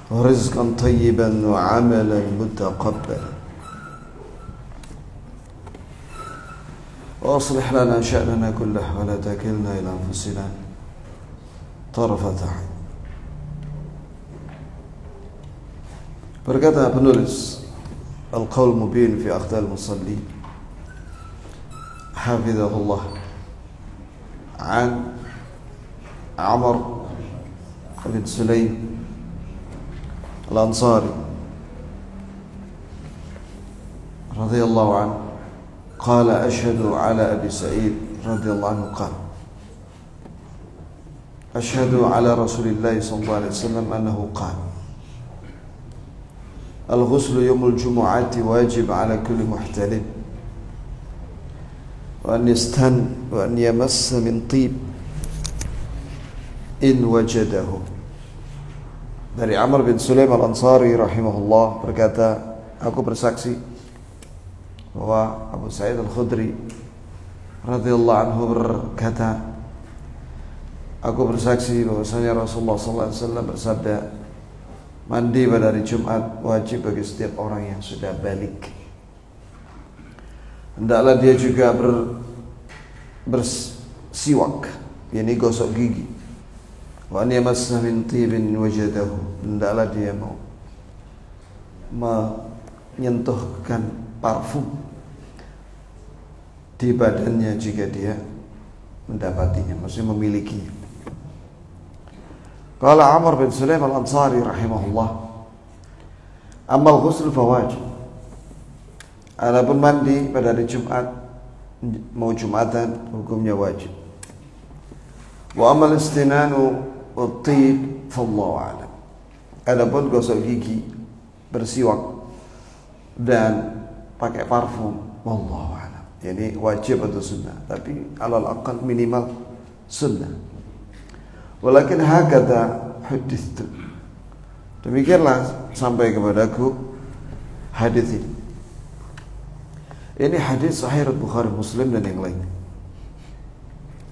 ورزقا طيبا وعملا متقبلا وأصلح لنا شأننا كله ولا تكلنا إلى أنفسنا طرفة عين. Berkata penulis Al-Qaul Mubin fi Akhdal Musalli hafizahullah an Amr bin Sulaim Al-Ansari radhiyallahu anhu qala ashhadu ala Abi Sa'id radhiyallahu anhu qala ashhadu ala Rasulillah sallallahu alaihi wasallam annahu qala الغسل يوم الجمعة واجب على كل محتلم وأن يستن وأن يمس من طيب إن وجده. Dari Amr bin Sulaim Al-Ansari rahimahullah berkata, aku bersaksi bahwa Abu Sa'id Al-Khudri radhiyallahu anhu berkata, aku bersaksi bahwasanya Rasulullah sallallahu alaihi wasallam bersabda, mandi pada hari Jumat wajib bagi setiap orang yang sudah balik. Hendaklah dia juga bersiwak, yakni gosok gigi. Wa an yamassa min tibin wajadahu. Hendaklah dia mau menyentuhkan parfum di badannya jika dia mendapatinya, maksudnya memilikinya. Qala Amr bin Sulaim Al-Ansari rahimahullah, amal ghusl fawajib. Adapun mandi pada hari Jumat, mau Jumatan, hukumnya wajib. Wa amal istinanu wat-tib fallahu a'lam. Adapun gosok gigi, bersiwak dan pakai parfum, wallahu a'lam. Jadi wajib atau sunnah, tapi alal aqal minimal sunnah. Walakin hakadha hadithu, demikianlah sampai kepadaku hadis ini. Ini hadis sahih Bukhari Muslim dan yang lain.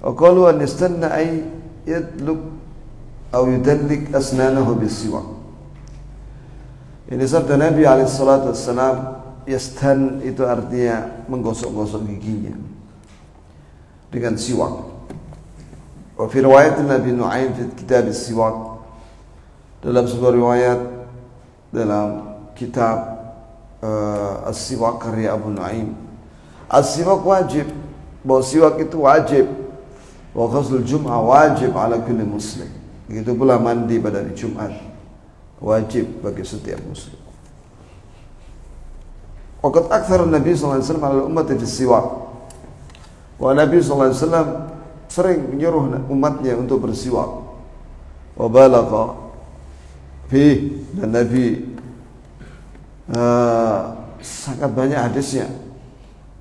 Aqalu an yastanna ay yadluk atau yudallik asnanahu bisiwak. Ini sabda Nabi alaihi salatu wassalam, yastan itu artinya menggosok-gosok giginya dengan siwak. Wa fi riwayat Nabi Nu'aim fi kitab as-siwak, dalam sebuah riwayat dalam kitab as-siwak karya Abu Nu'aim, as-siwak wajib, bahwa siwak itu wajib. Wa ghusl Jum'ah wajib ala kulli muslim. Begitu pula mandi pada hari Jumat wajib bagi setiap muslim. Waqad akthara Nabi sallallahu alaihi wasallam ala ummati fi siwak. Wa Nabi sallallahu alaihi wasallam sering menyuruh umatnya untuk bersiwak. Wa balagha fi, dan Nabi sangat banyak hadisnya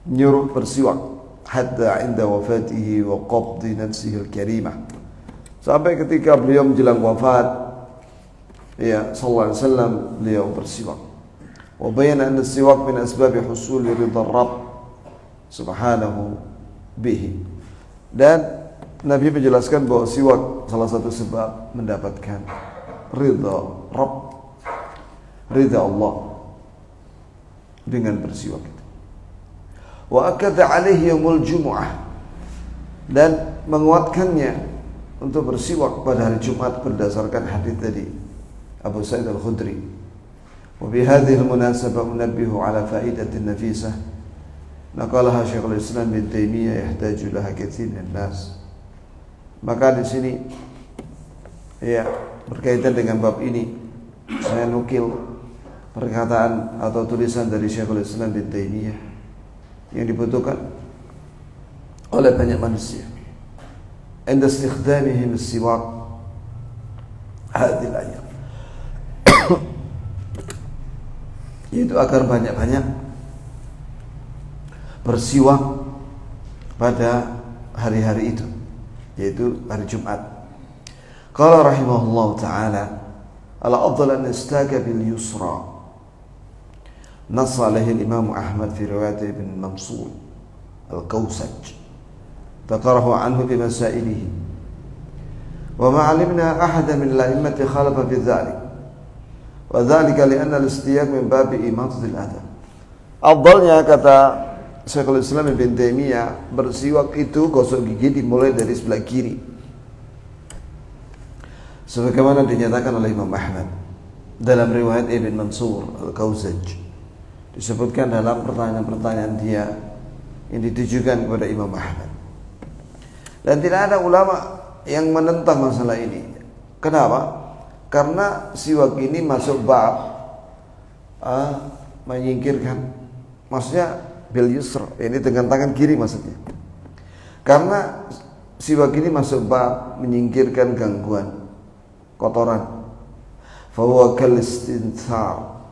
menyuruh bersiwak, hatta inda wafatihi wa qabdi nafsihi al-karimah, sampai ketika beliau menjelang wafat, ya sallallahu alaihi wasallam, beliau bersiwak. Wa bayana anna as-siwak min asbab husul ridha Rabb subhanahu bihi, dan Nabi menjelaskan bahwa siwak salah satu sebab mendapatkan ridha Rabb, ridha Allah dengan bersiwak itu. Wa akada alaihi yaumul jumu'ah, dan menguatkannya untuk bersiwak pada hari Jumat berdasarkan hadis tadi Abu Sa'id Al-Khudri. Wa bi hadhihi al-munasabah unabbihu ala fa'idatin nafisah naqalaha Syekhul Islam bin Taimiyah yahtaju laha katsir min nas. Maka di sini ya berkaitan dengan bab ini saya nukil perkataan atau tulisan dari Syekhul Islam bin Taimiyah yang dibutuhkan oleh banyak manusia. Inda istikhdamihim as-siwak hadhihi al-ayyam, yaitu agar banyak-banyak bersiwak pada hari-hari itu, yaitu hari Jumat. Qala rahimahullah ta'ala, ala afdal an nastaka bil yusra. نص عليه الإمام أحمد في رواية ابن منصور القوسج ذكره عنه بمسائله وما علمنا أحدا من الأئمة خالف في ذلك Wa dzalika li'anna al-istiyaq min babi imatatil adha. Afdalnya kata Syekhul Islam Ibnu Taimiyah, bersiwak itu gosok gigi dimulai dari sebelah kiri. Sebagaimana dinyatakan oleh Imam Ahmad dalam riwayat Ibn Mansur Al-Kauzaj, disebutkan dalam pertanyaan-pertanyaan dia yang ditujukan kepada Imam Ahmad. Dan tidak ada ulama yang menentang masalah ini. Kenapa? Karena siwak ini masuk bab menyingkirkan, maksudnya bil yusra, ini dengan tangan kiri maksudnya. Karena siwak ini masuk bab menyingkirkan gangguan kotoran. Fa huwa kal istinthar.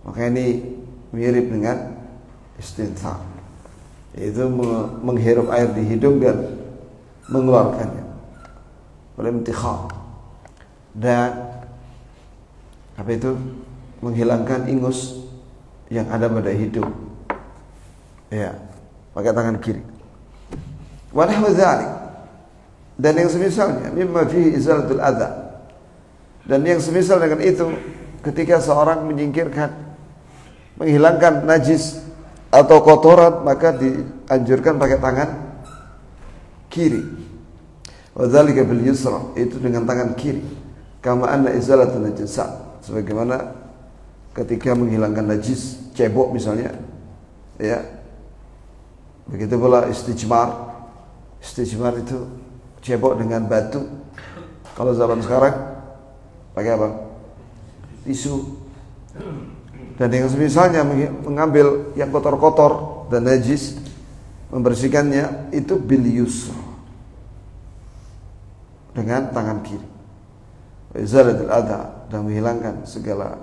Maka ini mirip dengan istinthar, yaitu menghirup air di hidung dan mengeluarkannya oleh intikhab. Dan apa itu? Menghilangkan ingus yang ada pada hidung. Ya, pakai tangan kiri. Wa nahwu dzalik. Dan yang semisalnya mimma fihi izalatul adza. Dan yang semisal dengan itu ketika seorang menyingkirkan, menghilangkan najis atau kotoran, maka dianjurkan pakai tangan kiri. Wa dzalika bil yusra, itu dengan tangan kiri. Kama anna izalatun najasa, sebagaimana ketika menghilangkan najis, cebok misalnya, ya. Begitu pula istijmar. Istijmar itu cebok dengan batu. Kalau zaman sekarang pakai apa? Tisu. Dan yang misalnya mengambil yang kotor-kotor dan najis, membersihkannya, itu bil yusra, dengan tangan kiri. Izalatul adha, dan menghilangkan segala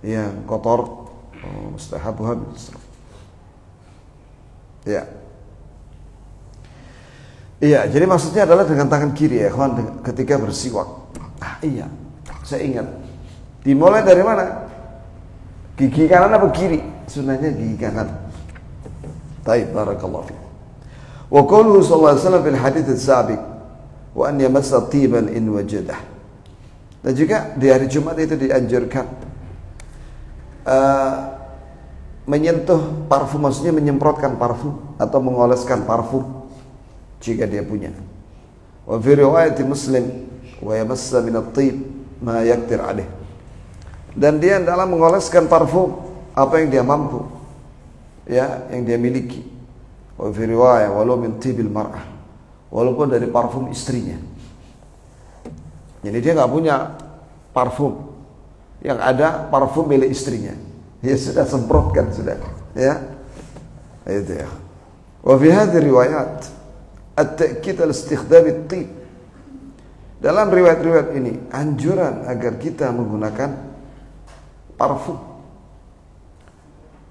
yang kotor, mustahabuha bil yusra. Ya. Iya, jadi maksudnya adalah dengan tangan kiri ya, kawan, ketika bersiwak. Iya, saya ingat. Dimulai dari mana? Gigi kanan apa kiri? Sunnahnya gigi kanan. Baik, barakallahu fiik. Wa qauluhu sallallahu alaihi wasallam fil hadits as-sabiq, wa an yamassa tiban in wajadah. Dan juga di hari Jumat itu dianjurkan menyentuh parfum, maksudnya menyemprotkan parfum atau mengoleskan parfum jika dia punya. Wa fi riwayat Muslim, wa yamassa min at-tib ma yaqdir alaih. Dan dia dalam mengoleskan parfum apa yang dia mampu, ya, yang dia miliki. Wa fi riwayat walau min tibil mar'ah, walaupun dari parfum istrinya. Jadi dia nggak punya parfum, yang ada parfum milik istrinya, ya sudah semprotkan sudah, ya. Itu ya. Wa fi hadhihi riwayat at-ta'kid al-istikhdam at-tib. Dalam riwayat-riwayat ini anjuran agar kita menggunakan parfum.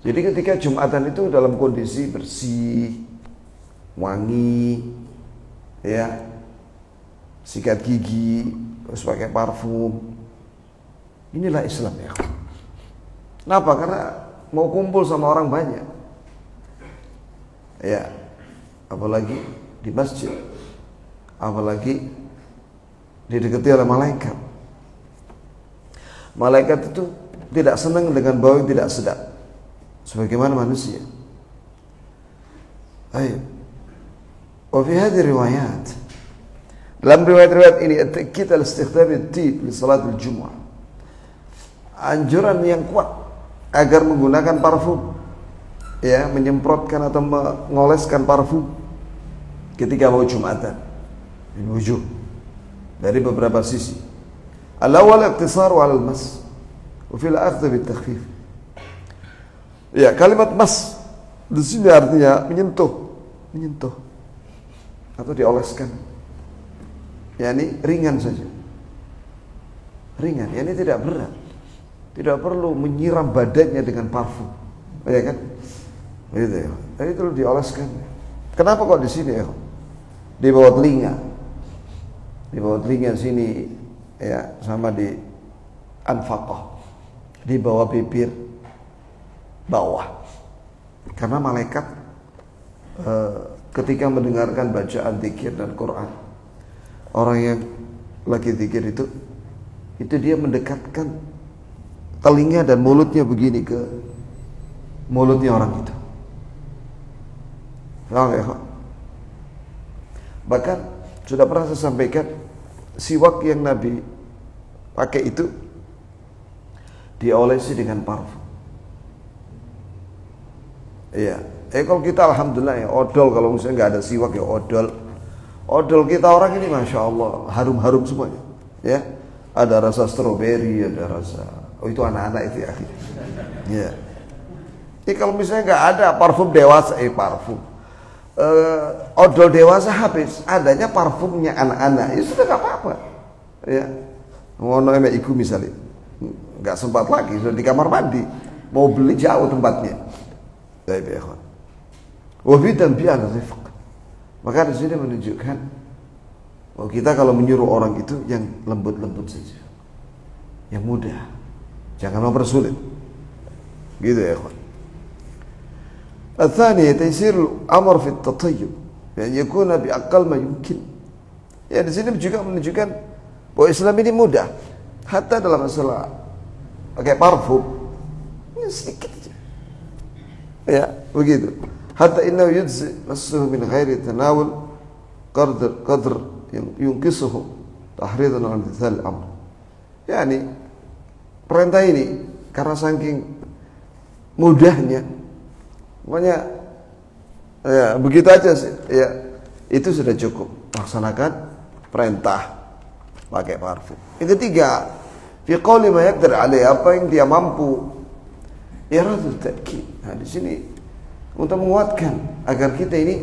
Jadi ketika Jumatan itu dalam kondisi bersih, wangi, ya, sikat gigi, terus pakai parfum. Inilah Islam ya. Kenapa? Karena mau kumpul sama orang banyak. Ya, apalagi di masjid, apalagi didekati oleh malaikat. Malaikat itu tidak senang dengan bau yang tidak sedap, sebagaimana manusia. Ayo. Wa fi hadhihi riwayat, dalam riwayat-riwayat ini at-ta'kid al-istikhdam at-tib li salatul Jumu'ah, anjuran yang kuat agar menggunakan parfum, ya, menyemprotkan atau mengoleskan parfum ketika mau Jumatan. Min wujuh, dari beberapa sisi. Al-awwal iqtisar 'ala al-mas wa fil akhdh bit-takhfif. Ya, kalimat mas di sini artinya menyentuh atau dioleskan. Yani ringan saja. Ringan, yani tidak berat. Tidak perlu menyiram badannya dengan parfum. Ya kan? Gitu ya. Tapi itu dioleskan. Kenapa kok di sini ya? Di bawah telinga. Di bawah telinga sini, ya, sama di anfaqah. Di bawah bibir bawah. Karena malaikat ketika mendengarkan bacaan zikir dan Quran, orang yang lagi zikir itu dia mendekatkan telinga dan mulutnya begini ke mulutnya orang itu. Paham ya? Bahkan sudah pernah saya sampaikan, siwak yang Nabi pakai itu diolesi dengan parfum. Iya. Kalau kita alhamdulillah ya odol, kalau misalnya nggak ada siwak ya odol. Odol kita orang ini masya Allah harum-harum semuanya. Ya, ada rasa stroberi, ada rasa, oh itu anak-anak itu ya. Ya. Ini kalau misalnya nggak ada parfum dewasa, odol dewasa habis, adanya parfumnya anak-anak, ya sudah nggak apa-apa. Ya, ngono emek iku misalnya, nggak sempat lagi, sudah di kamar mandi, mau beli jauh tempatnya. Baik ya kawan. Wafidan bi'al rifq. Maka di sini menunjukkan bahwa kita kalau menyuruh orang itu yang lembut-lembut saja, yang mudah, jangan mempersulit. Gitu ya kawan. الثاني تيسير الأمر في التطيب يعني يكون بأقل ما يمكن. Ya di sini juga menunjukkan bahwa Islam ini mudah. Hatta dalam masalah pakai parfum, ya sedikit aja. Ya begitu. Hatta innahu yujzi nafsuhu min ghairi tanawul qadr yunqisuhu tahridan ala imtithal al-amr. Yani perintah ini karena saking mudahnya, pokoknya ya begitu aja sih. Ya itu sudah cukup, laksanakan perintah pakai parfum. Yang ketiga, fi qawli ma yaqdir alaih, apa yang dia mampu. Iradul ta'kid. Nah di sini untuk menguatkan agar kita ini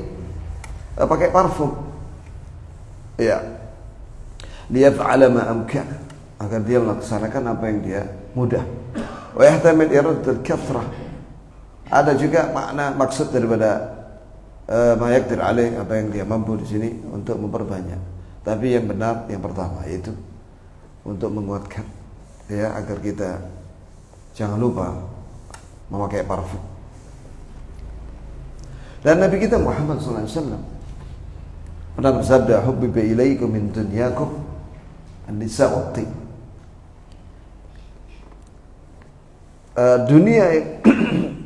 pakai parfum. Ya. Liyaf'ala ma amkan, agar dia melaksanakan apa yang dia mudah. Wa yahtamil iradul kathrah. Ada juga makna maksud daripada ma yaqdir alaih, apa yang dia mampu di sini untuk memperbanyak. Tapi yang benar yang pertama, yaitu untuk menguatkan, ya, agar kita jangan lupa memakai parfum. Dan Nabi kita Muhammad SAW pernah bersabda, hubbiba ilaikum min dunyakum an-nisa wat-tib. Dunia yang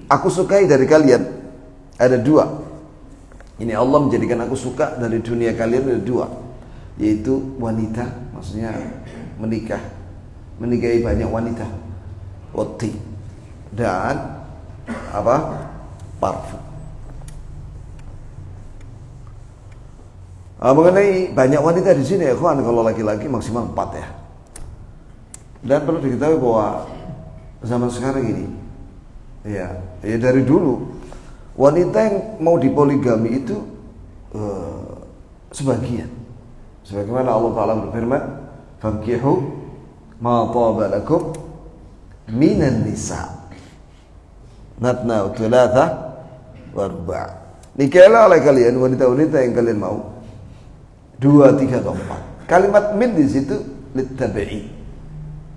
aku sukai dari kalian ada dua. Ini Allah menjadikan aku suka dari dunia kalian ada dua, yaitu wanita, maksudnya menikahi banyak wanita, wat-tib, dan apa? Parfum. Mengenai banyak wanita di sini ya kawan, kalau laki-laki maksimal 4 ya. Dan perlu diketahui bahwa zaman sekarang ini, ya dari dulu wanita yang mau dipoligami itu sebagian. Sebagaimana Allah Ta'ala berfirman, "Fankihu ma taba lakum minan nisa matna wa thulatha wa ruba'." Nikahlah oleh kalian wanita-wanita yang kalian mau 2, 3 atau 4. Kalimat min di situ littabi'i,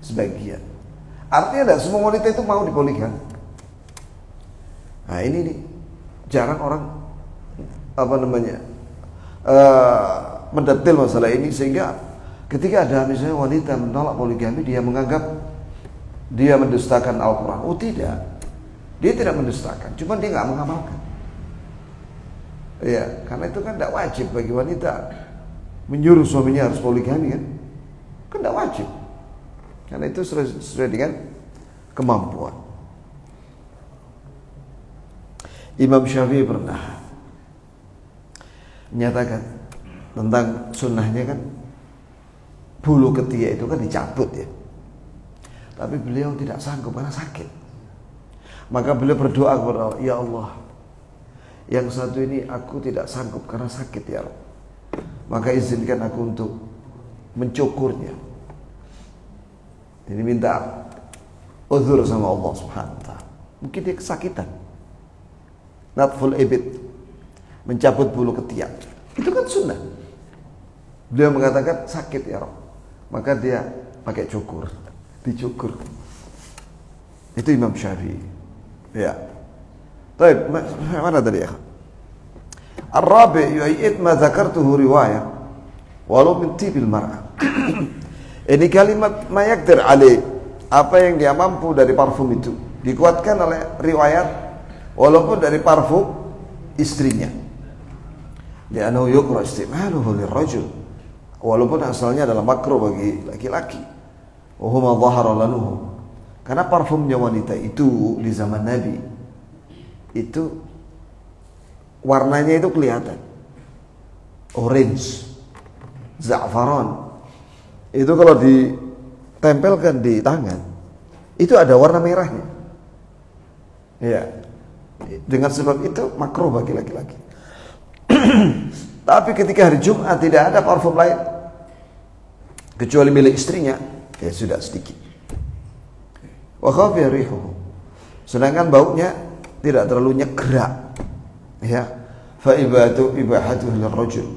sebagian. Artinya tidak semua wanita itu mau dipoligami. Nah ini nih, jarang orang mendetil masalah ini, sehingga ketika ada misalnya wanita menolak poligami, dia menganggap dia mendustakan Al-Quran. Oh tidak, dia tidak mendustakan, cuma dia nggak mengamalkan. Ya, karena itu kan tidak wajib bagi wanita menyuruh suaminya harus poligami, kan tidak wajib, karena itu sesuai dengan kemampuan. Imam Syafi'i pernah menyatakan tentang sunnahnya, kan bulu ketiak itu kan dicabut ya, tapi beliau tidak sanggup karena sakit. Maka beliau berdoa kepada Allah, ya Allah, yang satu ini aku tidak sanggup karena sakit ya Allah, maka izinkan aku untuk mencukurnya. Ini minta uzur sama Allah Subhanahu wa ta'ala. Mungkin dia kesakitan. Natful ibid, mencabut bulu ketiak, itu kan sunnah. Beliau mengatakan sakit ya Rabb, maka dia pakai cukur, dicukur. Itu Imam Syafi'i. Ya. Baik, mana tadi ya? Ar-rabi' yu'id ma dzakartuhu riwayah walau min tibil mar'ah. Ini kalimat ma yaqdir alaih, apa yang dia mampu dari parfum itu. Dikuatkan oleh riwayat walaupun dari parfum istrinya. Li'annahu yukrah istimaluhu lirrajul. Walaupun asalnya adalah makruh bagi laki-laki. Wa huma dhahara lanuhu. Karena parfumnya wanita itu di zaman Nabi itu warnanya itu kelihatan. Orange, za'faran. Itu kalau ditempelkan di tangan, itu ada warna merahnya. Ya. Dengan sebab itu makruh bagi laki-laki. Tapi ketika hari Jumat tidak ada parfum lain kecuali milik istrinya, ya sudah sedikit. Wa khafiya rihuhu. Sedangkan baunya tidak terlalu nyegrak. Ya. Fa ibahatuhu lirrajul.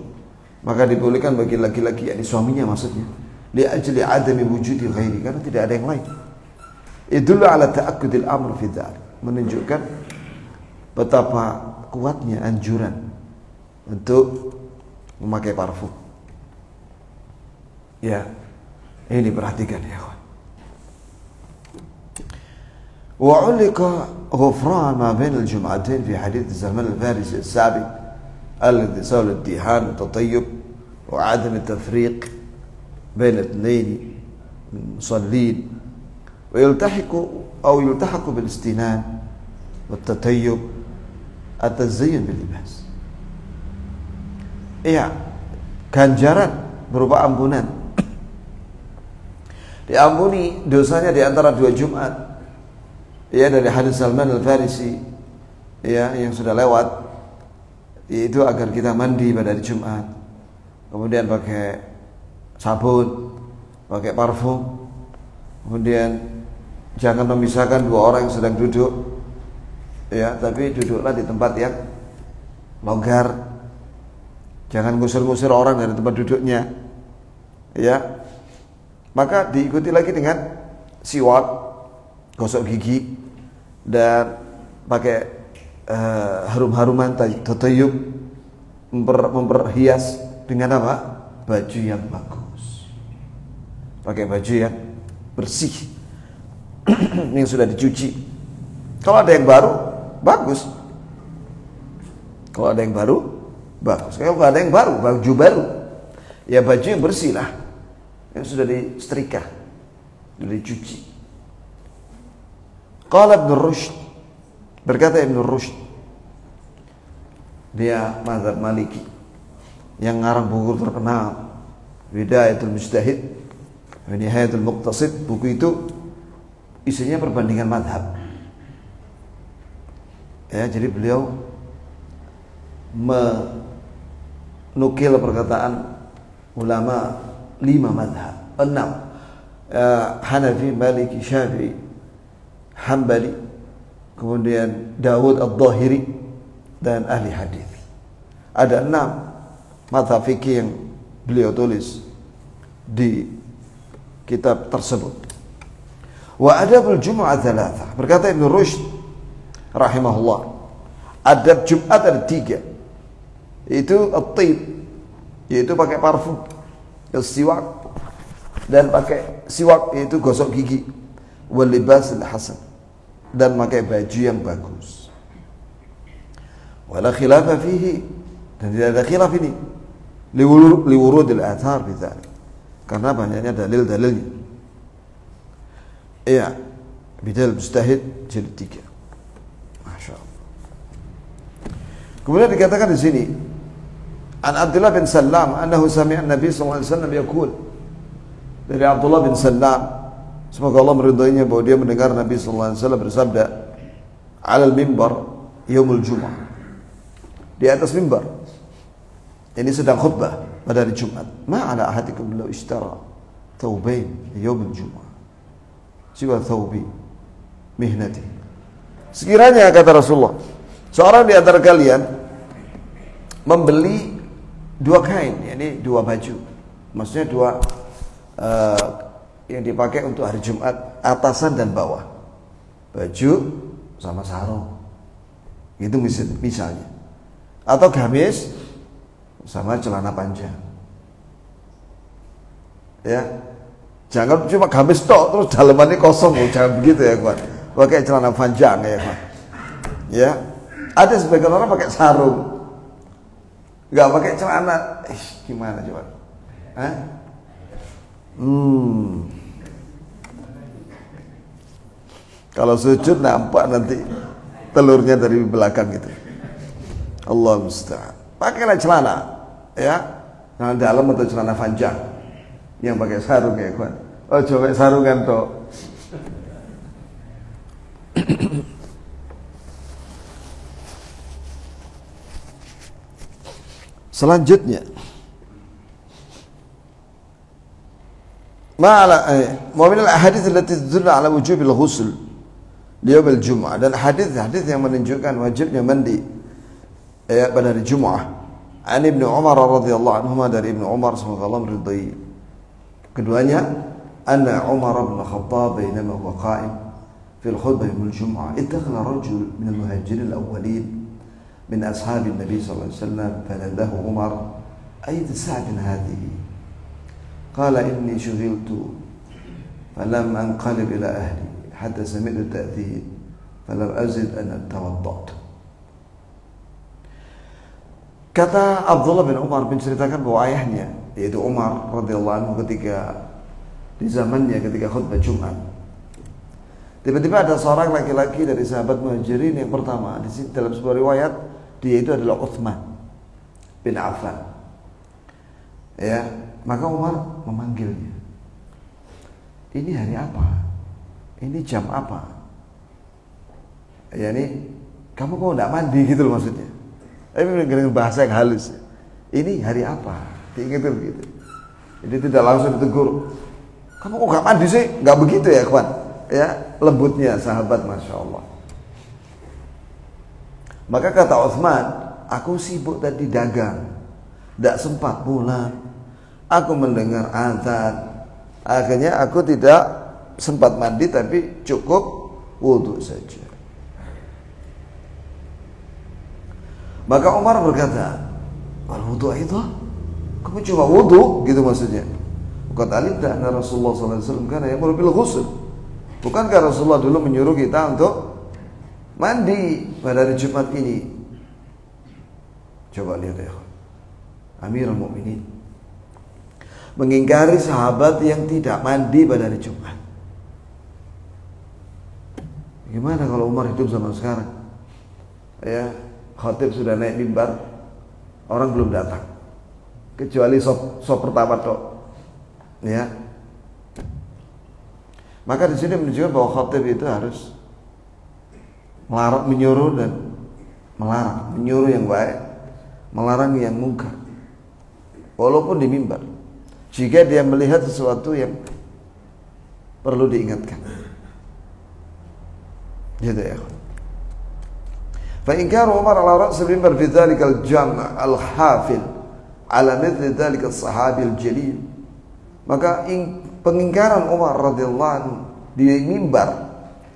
Maka dibolehkan bagi laki-laki, yakni suaminya maksudnya. Li ajli adami wujudi ghairi, karena tidak ada yang lain. Idullu ala ta'akkudil amr fi dzalik. Menunjukkan betapa kuatnya anjuran untuk memakai parfum. Ya. Ini diperhatikan ya kawan. وعلق غفران ما بين الجمعتين في حديث سلمان الفارسي السابق الذي سول الديهان والتطيب وعدم التفريق بين الاثنين من المصلين يلتحق بالاستنان والتطيب التزين باللباس. Iya, ganjaran berupa ampunan. Diampuni dosanya di antara dua Jumat. Ya, dari hadis Salman Al-Farisi ya yang sudah lewat, yaitu agar kita mandi pada hari Jumat, kemudian pakai sabun, pakai parfum, kemudian jangan memisahkan dua orang yang sedang duduk, ya, tapi duduklah di tempat yang longgar, jangan ngusir-ngusir orang dari tempat duduknya, ya. Maka diikuti lagi dengan siwak, gosok gigi, dan pakai harum-haruman tatayub, memperhias dengan apa? Baju yang bagus, pakai baju yang bersih yang sudah dicuci. Kalau ada yang baru, bagus. Kalau ada yang baru, bagus. Kalau ada yang baru, baju baru, ya baju yang bersih lah, yang sudah disetrika, sudah dicuci. Qala Ibn Rushd, berkata Ibn Rushd, dia mazhab Maliki yang ngarang buku terkenal Bidayatul Mujtahid wa Nihayatul Muqtasid. Buku itu isinya perbandingan mazhab. Ya, jadi beliau menukil perkataan ulama 5 mazhab, 6, Hanafi, Maliki, Syafi'i, Hambali, kemudian Dawud Ad-Dhahiri, dan ahli hadis. Ada 6 mazhab fikih yang beliau tulis di kitab tersebut. Wa adabul Jumu'ah thalatha, berkata Ibn Rushd rahimahullah, adab Jumat ada 3, yaitu at-tib, yaitu pakai parfum, siwak, dan pakai siwak yaitu gosok gigi, wal libas al-hasan, dan pakai baju yang bagus. Wala khilafa fihi, dan tidak ada khilaf ini, liwurud al-athar bidzalik, karena banyaknya dalil-dalilnya. Iya, Bidal Mujtahid jilid 3. Masya Allah. Kemudian dikatakan di sini, an Abdullah bin Salam annahu sami'a Nabi sallallahu alaihi wasallam yaqul, dari Abdullah bin Salam, semoga Allah meridainya, bahwa dia mendengar Nabi sallallahu alaihi wasallam bersabda, "Alal mimbar yaumul Jumu'ah." Di atas mimbar. Ini sedang khutbah pada hari Jumat. "Ma 'ala ahadikum law ishtara thawbayn yaumul Jumu'ah siwa thawbi mihnati." Sekiranya, kata Rasulullah, seorang di antara kalian membeli 2 kain, yakni 2 baju, maksudnya 2 yang dipakai untuk hari Jumat, atasan dan bawah, baju sama sarung, itu misalnya, atau gamis sama celana panjang, ya, Jangan cuma gamis tok terus dalamannya kosong, jangan begitu ya kawan. Pakai celana panjang ya kawan. Ya, ada sebagian orang pakai sarung, nggak pakai celana. Gimana coba? Hah? Kalau sujud nampak nanti telurnya dari belakang itu. Allah musta'an. Pakailah celana, ya, celana dalam atau celana panjang. Yang pakai sarung ya kawan. Oh coba sarungan toh. Selanjutnya, wa min al-ahadits allati tadullu ala wujubil ghusl di yaum al-jum'ah, dan hadis-hadis yang menunjukkan wajibnya mandi pada hari Jumat. An Ibnu Umar radhiyallahu anhu, dari Ibnu Umar semoga Allah meridai keduanya, anna Umar bin Khattab bainama huwa qa'im fi al-khutbah yawm al-jum'ah ittakhadha rajul min al-muhajirin al-awwalin من أصحاب النبي صلى الله عليه وسلم فناداه عمر أي ساعة هذه؟ قال إني شغلت فلم أنقلب إلى أهلي حتى سمعت التأذين فلم أزد أن توضأت. Kata Abdullah bin Umar menceritakan bahwa ayahnya yaitu Umar radhiyallahu anhu ketika di zamannya ketika khutbah Jumat, tiba-tiba ada seorang laki-laki dari sahabat Muhajirin yang pertama. Di sini dalam sebuah riwayat dia itu adalah Uthman bin Affan. Ya, maka Umar memanggilnya. Ini hari apa? Ini jam apa? Ya, ini kamu kok enggak mandi gitu loh maksudnya. Ini dengan bahasa yang halus. Ini hari apa? Diingetin begitu. Jadi tidak langsung ditegur. Kamu kok enggak mandi sih? Enggak begitu ya, kawan. Ya, lembutnya sahabat, masya Allah. Maka kata Uthman, aku sibuk tadi dagang, tidak sempat pulang. Aku mendengar azan, akhirnya aku tidak sempat mandi, tapi cukup wudhu saja. Maka Umar berkata, wal wudhu itu, kamu cuma wudhu gitu maksudnya. Kata alimta anna Rasulullah SAW kana ya'muru bil ghusl. Bukankah Rasulullah dulu menyuruh kita untuk mandi pada hari Jumat ini? Coba lihat ya, Amirul Mukminin mengingkari sahabat yang tidak mandi pada hari Jumat. Gimana kalau Umar hidup zaman sekarang? Ya, khatib sudah naik mimbar, orang belum datang, kecuali sop pertama tok. Ya, maka di sini menunjukkan bahwa khatib itu harus melarang, menyuruh dan melarang, menyuruh yang baik, melarang yang mungkar. Walaupun di mimbar, jika dia melihat sesuatu yang perlu diingatkan. Gitu ya. Fa in kana Umar ala ra's al-mimbar fi dhalika al-jam' al-hafil ala mithli dhalika as-sahabi al-jalil. Maka pengingkaran Umar radhiyallahu anhu di mimbar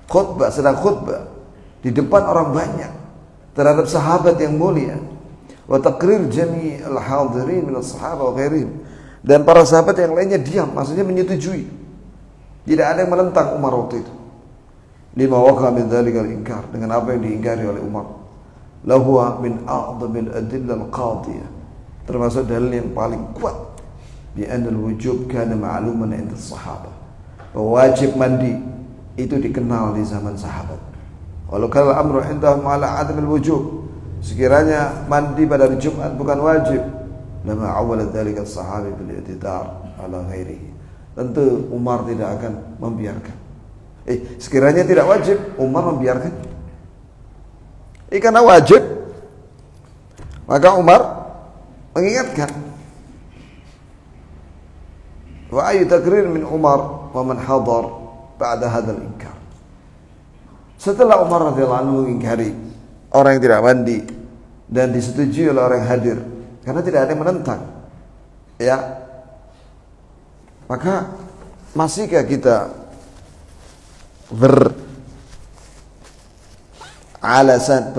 khutbah, sedang khutbah di depan orang banyak terhadap sahabat yang mulia, wa taqrir jami' al-hadirin min as-sahaba wa ghairihim, dan para sahabat yang lainnya diam, maksudnya menyetujui, tidak ada yang menentang Umar waktu itu. Lima waqa min dzalikal inkar, dengan apa yang diingkari oleh Umar, lahu min a'dhamil adillah al-qadiyah, termasuk dalil yang paling kuat, bi anna al-wujub kana ma'luman 'inda as-sahabah, bahwa wajib mandi itu dikenal di zaman sahabat. Walau kalau amru indahum ala adamil wujub, sekiranya mandi pada hari Jumat bukan wajib, lama awwala dzalika as-sahabi bil i'tidar ala ghairihi, tentu Umar tidak akan membiarkan. Sekiranya tidak wajib, Umar membiarkan. Karena wajib, maka Umar mengingatkan. Wa ayu takrir min Umar wa man hadar ba'da hadzal inkar. Setelah Umar radhiyallahu anhu mengingkari orang yang tidak mandi dan disetujui oleh orang yang hadir, karena tidak ada yang menentang, ya, maka masihkah kita beralasan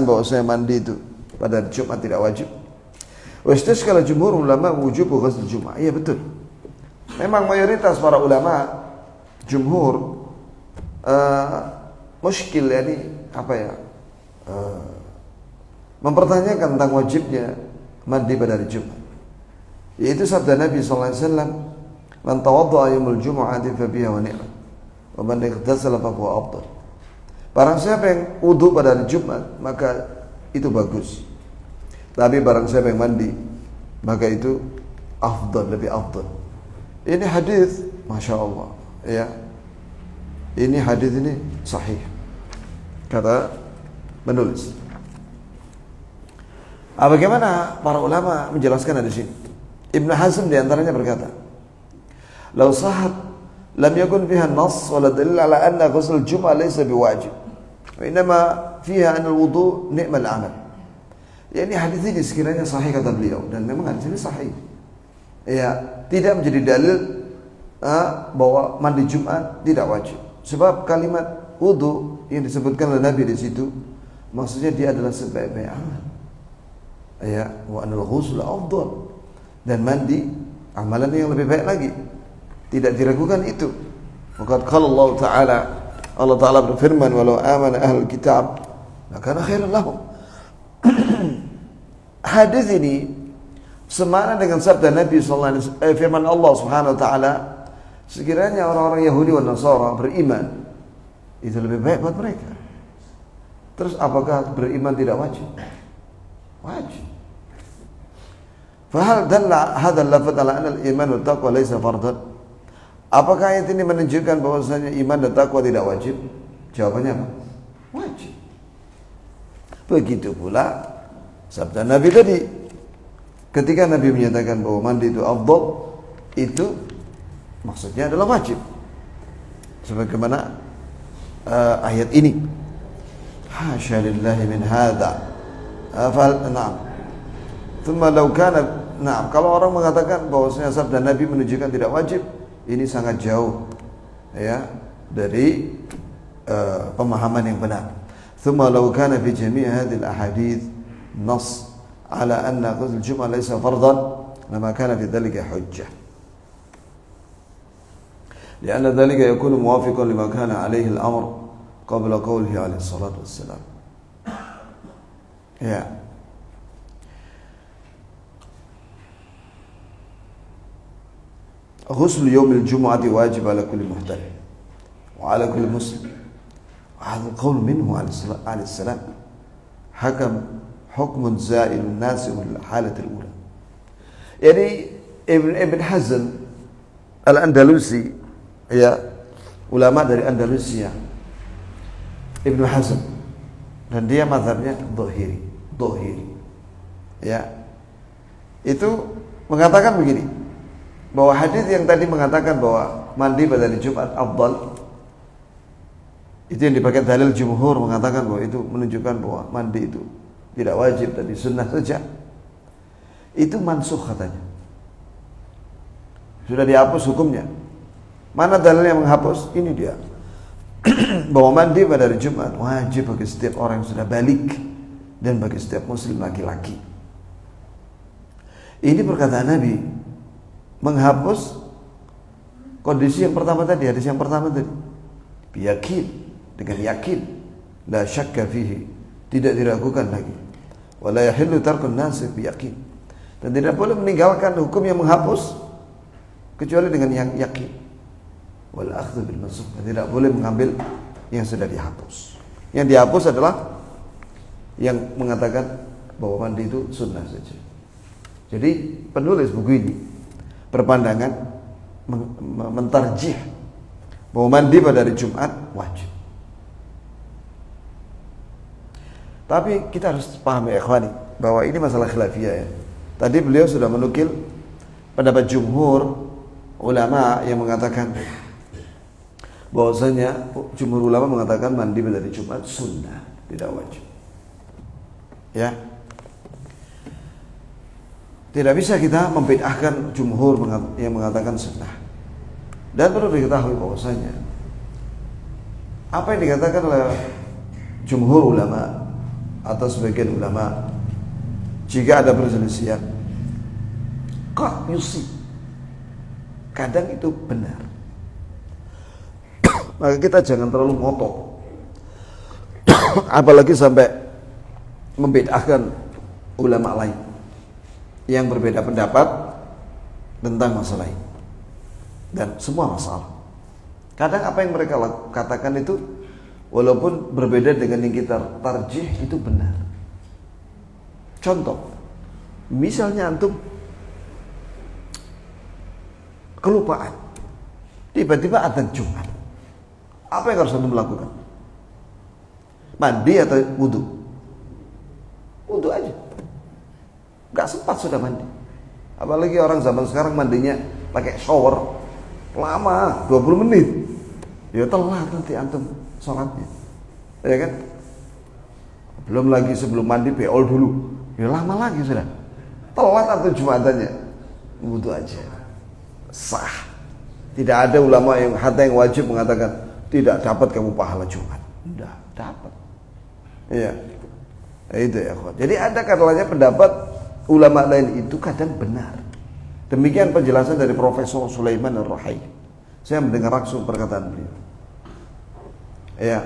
bahwa saya mandi itu pada Jumat tidak wajib? Wastashkala jumhur ulama wujub ghusl Jumat. Iya betul. Memang mayoritas para ulama jumhur muskil mempertanyakan tentang wajibnya mandi pada hari Jumat. Yaitu sabda Nabi sallallahu alaihi wasallam, "Man tawadda'a yaumul jumu'ati fa biha wa ni'ma, wa man ightasala fa huwa afdal." Barang siapa yang wudu pada hari Jumat, maka itu bagus. Tapi barang siapa yang mandi, maka itu afdal, lebih afdal. Ini hadis, Masya Allah, ya. Ini hadis ini sahih, kata penulis. Bagaimana para ulama menjelaskan di sini? Ibn Hazm diantaranya berkata, "Lau sahat lam yakun fiha an-nass wala dalil ala anna ghusl al-jum'ah laysa biwajib. Wa inma fiha an al-wudu ni'mal amal." Yani hadis ini sekiranya sahih kata beliau, dan memang hadis ini sahih. Ya, tidak menjadi dalil bahwa mandi Jumat tidak wajib. Sebab kalimat wudu yang disebutkan oleh Nabi di situ, maksudnya dia adalah sebaik-baik amal. Ya, wa anal ghusl afdal, dan mandi amalan yang lebih baik lagi. Tidak diragukan itu. Maka kalau Allah Ta'ala berfirman, "Walau amana ahlul kitab lakana khairan lahum." Hadis ini semakna dengan sabda Nabi sallallahu alaihi wasallam, firman Allah Subhanahu wa taala, sekiranya orang-orang Yahudi dan Nasara beriman, itu lebih baik buat mereka. Terus apakah beriman tidak wajib? Wajib. Fahal dalla hadha al-lafz ala anna al-iman wa taqwa laysa fardan? Apakah ayat ini menunjukkan bahwasanya iman dan takwa tidak wajib? Jawabannya apa? Wajib. Begitu pula sabda Nabi tadi. Ketika Nabi menyatakan bahwa mandi itu afdal, itu maksudnya adalah wajib. Sebagaimana ayat ini. Hasya lillahi min hadha. Na'am. Thumma law kana, na'am, kalau orang mengatakan bahwasanya sabda Nabi menunjukkan tidak wajib, ini sangat jauh ya dari pemahaman yang benar. Thumma law kana fi jami' hadhihi al-ahadith nass ala anna ghusl al-jum'ah laysa fardan, lama kana fi dhalika hujjah. لأن ذلك يكون موافقا لما كان عليه الأمر قبل قوله عليه الصلاة والسلام. Ya. غسل يوم الجمعة واجب على كل محترم وعلى كل مسلم. وهذا القول منه عليه السلام حكم حكم زائل الناس من الحالة الأولى. يعني ابن حزم الأندلسي، ya, ulama dari Andalusia, Ibnu Hazm, dan dia mazhabnya Dhahiri, ya, itu mengatakan begini, bahwa hadis yang tadi mengatakan bahwa mandi pada hari Jumat afdal, itu yang dipakai dalil jumhur mengatakan bahwa itu menunjukkan bahwa mandi itu tidak wajib, tapi sunnah saja. Itu mansukh katanya, sudah dihapus hukumnya. Mana dalil yang menghapus? Ini dia. Bahwa mandi pada hari Jumat wajib bagi setiap orang yang sudah balik dan bagi setiap muslim laki-laki. Ini perkataan Nabi menghapus kondisi yang pertama tadi, hadis yang pertama tadi. Biyakin, dengan yakin, la syakka fihi, tidak diragukan lagi. Wala yahillu tarkun nasib biyakin, dan tidak boleh meninggalkan hukum yang menghapus kecuali dengan yang yakin. Wal akhdhu bil mansukh, tidak boleh mengambil yang sudah dihapus. Yang dihapus adalah yang mengatakan bahwa mandi itu sunnah saja. Jadi penulis buku ini berpandangan mentarjih bahwa mandi pada hari Jumat wajib. Tapi kita harus paham, ya ikhwani, bahwa ini masalah khilafiyah, ya. Tadi beliau sudah menukil pendapat jumhur ulama yang mengatakan bahwasanya jumhur ulama mengatakan mandi pada hari Jumat sunnah, tidak wajib. Ya. Tidak bisa kita membid'ahkan jumhur yang mengatakan sunnah. Dan perlu diketahui bahwasanya apa yang dikatakan oleh jumhur ulama atau sebagian ulama, jika ada perselisihan, kadang itu benar. Maka kita jangan terlalu ngotot. Apalagi sampai membedakan ulama lain yang berbeda pendapat tentang masalah ini. Dan semua masalah. Kadang apa yang mereka katakan itu walaupun berbeda dengan yang kita tarjih itu benar. Contoh, misalnya antum kelupaan, tiba-tiba adzan Jumat, apa yang harus antum lakukan? Mandi atau wudhu? Wudhu aja. Gak sempat sudah mandi. Apalagi orang zaman sekarang mandinya pakai shower lama, 20 menit. Ya telat nanti antum sholatnya, ya kan? Belum lagi sebelum mandi beol dulu, ya lama lagi sudah. Telat atau Jumatannya, wudhu aja, sah. Tidak ada ulama yang hatta yang wajib mengatakan tidak dapat kamu pahala Jumat. Tidak dapat. Iya, itu ya. Jadi ada katanya pendapat ulama lain itu kadang benar. Demikian penjelasan dari Profesor Sulaiman Ar-Rahai. Saya mendengar langsung perkataan beliau. Ya,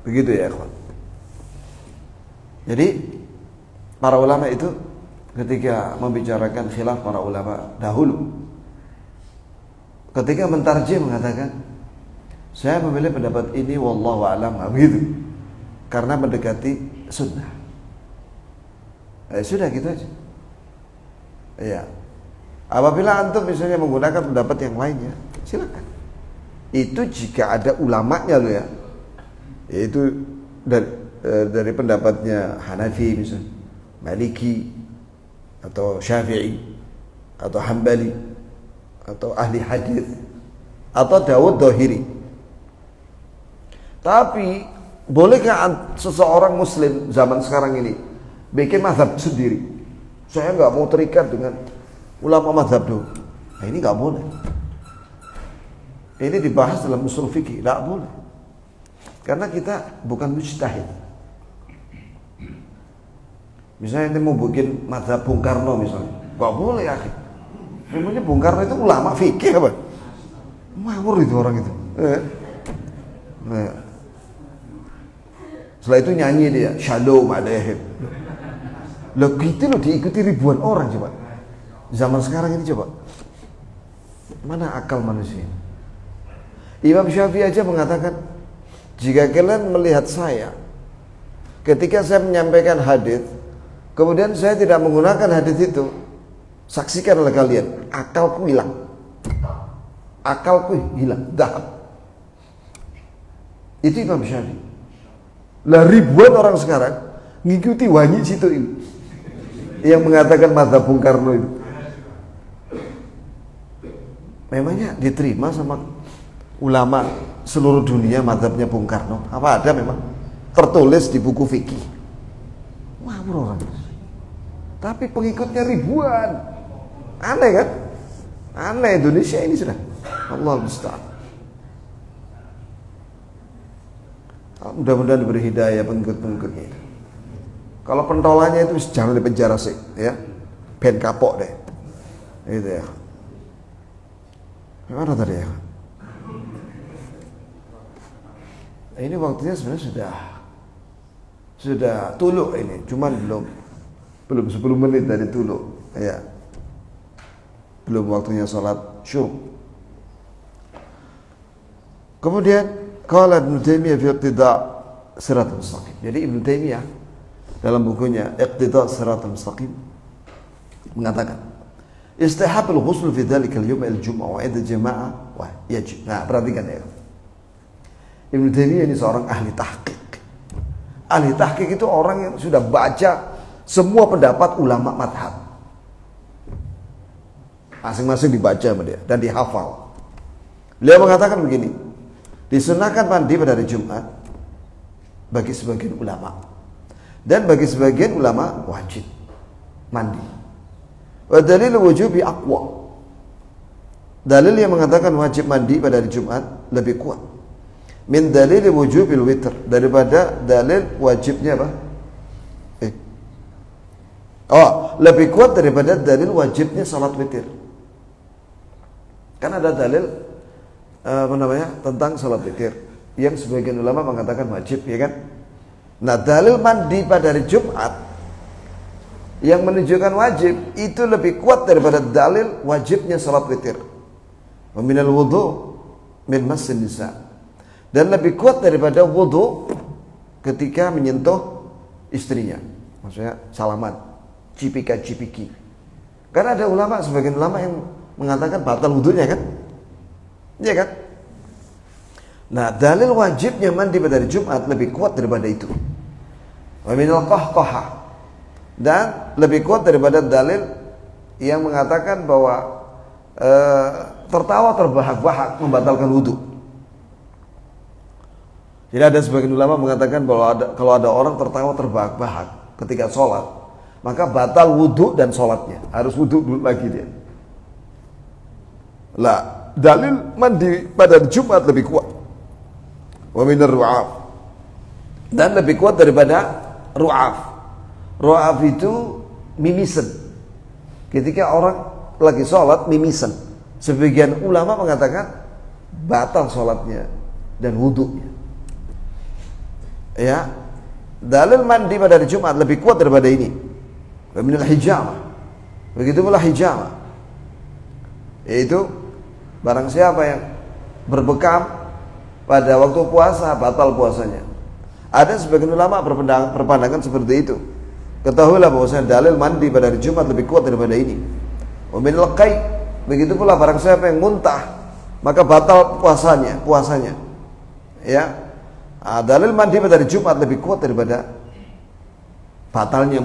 begitu ya, ikhwan. Jadi para ulama itu ketika membicarakan khilaf para ulama dahulu, ketika mentarjih mengatakan saya memilih pendapat ini wallahu a'lam, begitu, karena mendekati sunnah. Sudah gitu aja. Ya. Apabila antum misalnya menggunakan pendapat yang lainnya, silakan. Itu jika ada ulamanya loh ya. Yaitu dari pendapatnya Hanafi misalnya, Maliki atau Syafi'i atau Hambali atau ahli hadis atau Dawud Dhahiri. Tapi bolehkah seseorang muslim zaman sekarang ini bikin mazhab sendiri? Saya nggak mau terikat dengan ulama mazhab dulu. Nah, ini nggak boleh. Ini dibahas dalam usul fikih, nggak boleh. Karena kita bukan mujtahid. Misalnya ini mau bikin mazhab Bung Karno misalnya, nggak boleh ya. Sebenarnya Bung Karno itu ulama fikih apa? Ngawur itu orang itu. Nah. Setelah itu nyanyi dia, Shalom alaihim. Loh gitu loh diikuti ribuan orang coba. Zaman sekarang ini coba. Mana akal manusia? Imam Syafi'i aja mengatakan, jika kalian melihat saya ketika saya menyampaikan hadis, kemudian saya tidak menggunakan hadis itu, saksikan oleh kalian, akalku hilang. Akalku hilang, dahab. Itu Imam Syafi'i. Lah ribuan orang sekarang ngikuti Wanyi situ ini yang mengatakan mazhab Bung Karno itu. Memangnya diterima sama ulama seluruh dunia mazhabnya Bung Karno? Apa ada memang tertulis di buku fikih? Ngawur orang. Tapi pengikutnya ribuan. Aneh kan? Aneh Indonesia ini sudah. Allah musta'an. Mudah-mudahan diberi hidayah pengikut-pengikutnya itu. Kalau pentolannya itu jangan di penjara sih, ya. Ben kapok deh. Itu ya. Mana tadi ya? Ini waktunya sebenarnya sudah tuluk ini, cuman belum 10 menit dari tuluk, ya. Belum waktunya salat syuruk. Kemudian qala Ibnu Taimiyah fi Iqtida' Shiratal Mustaqim. Jadi Ibnu Taimiyah dalam bukunya Iqtida' Shiratal Mustaqim mengatakan istihabul ghusl fi dzalikal yawm al-jum'ah wa idza jama'a wa yajib. Nah, perhatikan ya. Ibnu Taimiyah ini seorang ahli tahqiq. Ahli tahqiq itu orang yang sudah baca semua pendapat ulama madhab. Masing-masing dibaca sama dia dan dihafal. Beliau mengatakan begini, disunahkan mandi pada hari Jumat bagi sebagian ulama, dan bagi sebagian ulama wajib mandi. Wa dalil wujubi aqwa. Dalil yang mengatakan wajib mandi pada hari Jumat lebih kuat min dalil wujubil witr, daripada dalil wajibnya apa? Lebih kuat daripada dalil wajibnya salat witir. Kan ada dalil tentang salat witir yang sebagian ulama mengatakan wajib, ya kan? Nah, dalil mandi pada hari Jumat yang menunjukkan wajib itu lebih kuat daripada dalil wajibnya salat witir. Wa minal wudu min massin nisa. Dan lebih kuat daripada wudu ketika menyentuh istrinya. Maksudnya salaman, cipika-cipiki. Karena ada ulama, sebagian ulama yang mengatakan batal wudunya, kan? Iya kan? Nah, dalil wajibnya mandi pada hari Jumat lebih kuat daripada itu. Wa minal qahqahah. Dan lebih kuat daripada dalil yang mengatakan bahwa tertawa terbahak-bahak membatalkan wudu. Jadi ada sebagian ulama mengatakan bahwa kalau ada orang tertawa terbahak-bahak ketika sholat, maka batal wudu dan sholatnya. Harus wudu dulu lagi dia. Lah, dalil mandi pada Jumat lebih kuat. Wa minar ru'af. Dan lebih kuat daripada ru'af. Ru'af itu mimisan. Ketika orang lagi sholat mimisan, sebagian ulama mengatakan batal sholatnya dan wudunya. Ya, dalil mandi pada hari Jumat lebih kuat daripada ini. Wa minal hijamah. Begitu pula hijamah, yaitu barang siapa yang berbekam pada waktu puasa batal puasanya. Ada sebagian ulama berpandangan seperti itu. Ketahuilah bahwasanya dalil mandi pada hari Jumat lebih kuat daripada ini. Wa minal qai, begitu pula barang siapa yang muntah maka batal puasanya. Ya. Dalil mandi pada hari Jumat lebih kuat daripada batalnya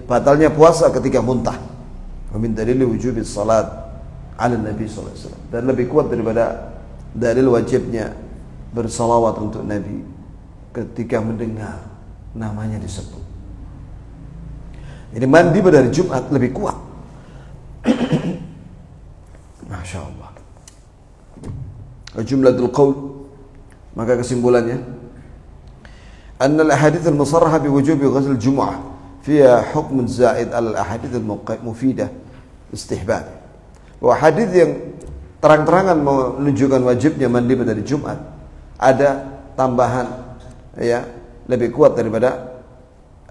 batalnya puasa ketika muntah. Wa min dalil wujubis salat ala Nabi sallallahu alaihi wasallam. Dan lebih kuat daripada dalil wajibnya bersalawat untuk Nabi ketika mendengar namanya disebut. Jadi mandi pada hari Jumat lebih kuat. Masya Allah. Jumlatul qaul, maka kesimpulannya anna al-ahadits al-musarraha bi wujubi ghusl al-jum'ah fiha hukm zaid ala al-ahadits al-mufidah istihbab. Bahwa hadis yang terang-terangan menunjukkan wajibnya mandi pada hari Jumat ada tambahan, ya, lebih kuat daripada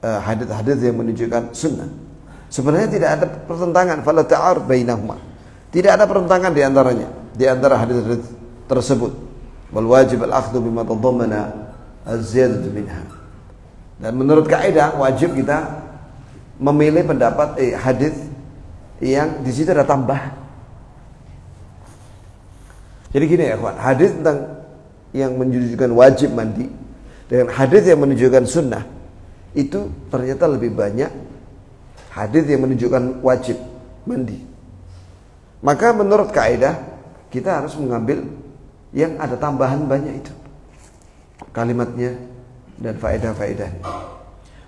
hadis-hadis yang menunjukkan sunnah. Sebenarnya tidak ada pertentangan, fala ta'arud bainahuma. Tidak ada pertentangan di antaranya, di antara hadis-hadis tersebut. Wal wajib al-akhdhu bima tadammana az-ziyadatu minha. Dan menurut kaidah wajib kita memilih pendapat hadis yang di situ ada tambahan. Jadi gini ya kawan, hadis tentang yang menunjukkan wajib mandi dengan hadis yang menunjukkan sunnah itu ternyata lebih banyak hadis yang menunjukkan wajib mandi. Maka menurut kaidah kita harus mengambil yang ada tambahan banyak itu, kalimatnya dan faedah-faedahnya.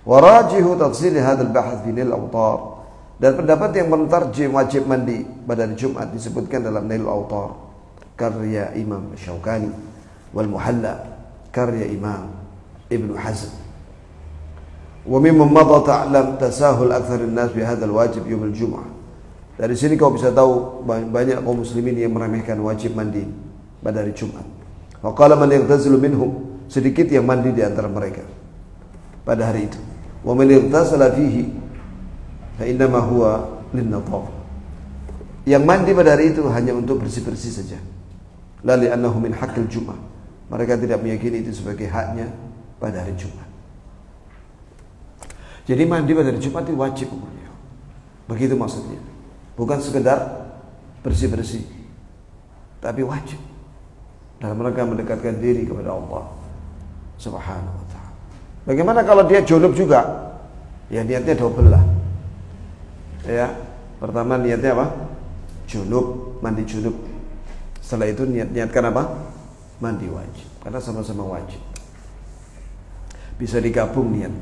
Warajihu tafsir hadzal bahth fi Nail Awtar. Dan pendapat yang mentarjim wajib mandi pada hari Jumat disebutkan dalam Nail Awtar, karya Imam Syaukani, wal Muhalla karya Imam Ibnu Hazm. Wa mimma madha ta'lam tasahul akthar an-nas bi hadzal wajib yaum al-jum'ah. Dari sini kau bisa tahu banyak kaum muslimin yang meremehkan wajib mandi pada hari Jumat. Wa qala man yaghtazilu minhum, sedikit yang mandi di antara mereka pada hari itu. Wa man yaghtasala fihi fa inna ma huwa lin-nadhaf. Yang mandi pada hari itu hanya untuk bersih-bersih saja. La li annahu min haqqil Jum'ah. Mereka tidak meyakini itu sebagai haknya pada hari Jumat. Jadi mandi pada hari Jumat itu wajib hukumnya. Begitu maksudnya. Bukan sekedar bersih-bersih, tapi wajib dalam rangka mendekatkan diri kepada Allah Subhanahu wa ta'ala. Bagaimana kalau dia junub juga? Ya niatnya double lah. Ya, pertama niatnya apa? Junub, mandi junub. Setelah itu niatkan apa? Mandi wajib. Karena sama-sama wajib. Bisa digabung niat.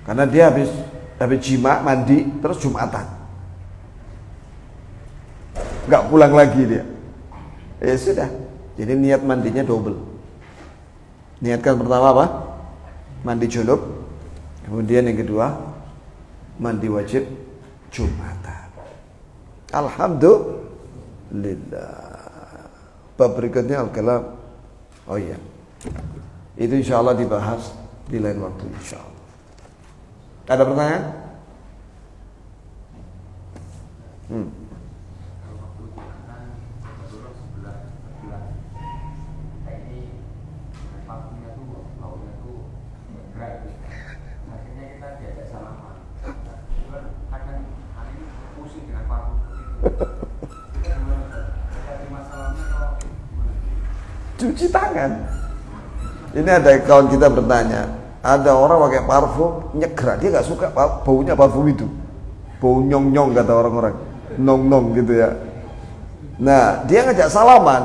Karena dia habis jima, mandi, terus Jumatan. Enggak pulang lagi dia. Ya sudah. Jadi niat mandinya double. Niatkan pertama apa? Mandi junub. Kemudian yang kedua, mandi wajib Jumatan. lillah. Bab berikutnya al-kalam. Oh iya. Itu insyaallah dibahas di lain waktu insyaallah. Ada pertanyaan? Cuci tangan. Ini ada kawan kita bertanya, ada orang pakai parfum nyegerak, dia nggak suka baunya parfum itu, bau nyong-nyong kata orang-orang, nong-nong gitu ya. Nah dia ngajak salaman,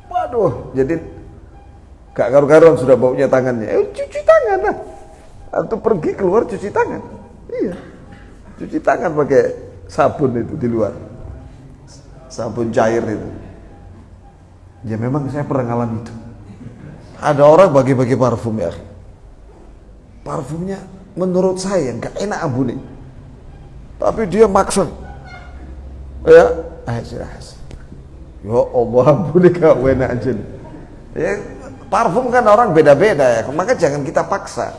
waduh, jadi gak karu-karuan sudah baunya tangannya. Cuci tangan lah, atau pergi keluar cuci tangan. Iya, cuci tangan pakai sabun itu di luar, sabun cair itu. Ya memang saya pernah ngalamin itu. Ada orang bagi-bagi parfum ya. Parfumnya menurut saya nggak enak ambune. Tapi dia maksa. Ya, ya Allah ambune gak enak aja. Ya, parfum kan orang beda-beda ya. Maka jangan kita paksa.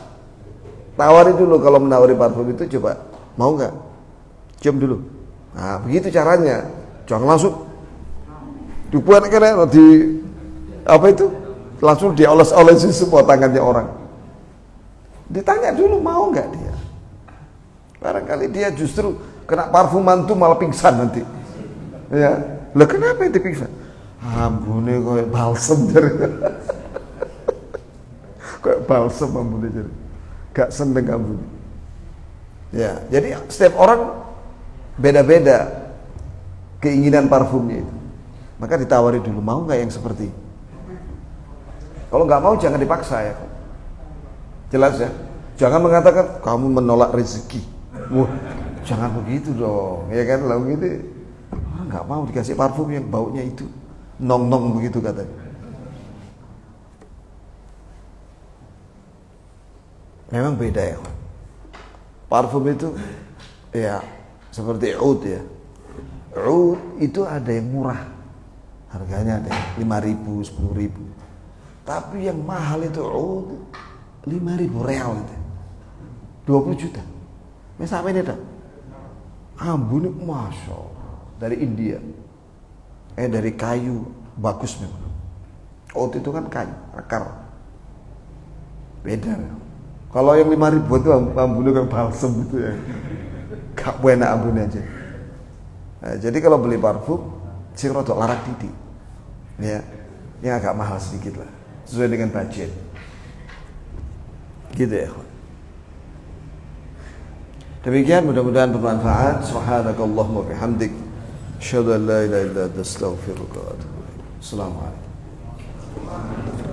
Tawari dulu kalau menawari parfum itu, coba mau nggak? Cium dulu. Nah, begitu caranya. Jangan langsung dibuat karena di apa itu langsung dioles-olesin semua tangannya orang. Ditanya dulu mau nggak dia. Barangkali dia justru kena parfum mantu malah pingsan nanti. Ya, lah kenapa itu pingsan? Ambune kayak balsem jadi. Kayak balsem ambune jadi. Gak seneng ambune. Ya, jadi setiap orang beda-beda keinginan parfumnya itu. Maka ditawari dulu, mau nggak yang seperti ini? Kalau nggak mau jangan dipaksa ya. Jelas ya. Jangan mengatakan kamu menolak rezeki. Wah, jangan begitu dong. Ya kan, lalu gitu. Orang nggak mau dikasih parfum yang baunya itu nong-nong begitu katanya. Memang beda ya. Parfum itu ya seperti oud ya. Oud itu ada yang murah. Harganya ada 5.000, 10.000. Tapi yang mahal itu oud 5.000 real itu. 20 juta. Sampai ini dah. Ambune masya Allah, dari India. Dari kayu bagus memang. Oud itu kan kayu, akar. Beda. Kalau yang 5.000 itu ambune kan balsem gitu ya. Gak enak ambune aja. Nah, jadi kalau beli parfum sing rodok larak titik. Ya, yang agak mahal sedikit lah, sesuai dengan budget. Gitu ya. Demikian, mudah-mudahan bermanfaat. Subhanakallahumma bihamdik, asyhadu an la ilaha illa anta, astaghfiruka wa atubu ilaik. Assalamualaikum.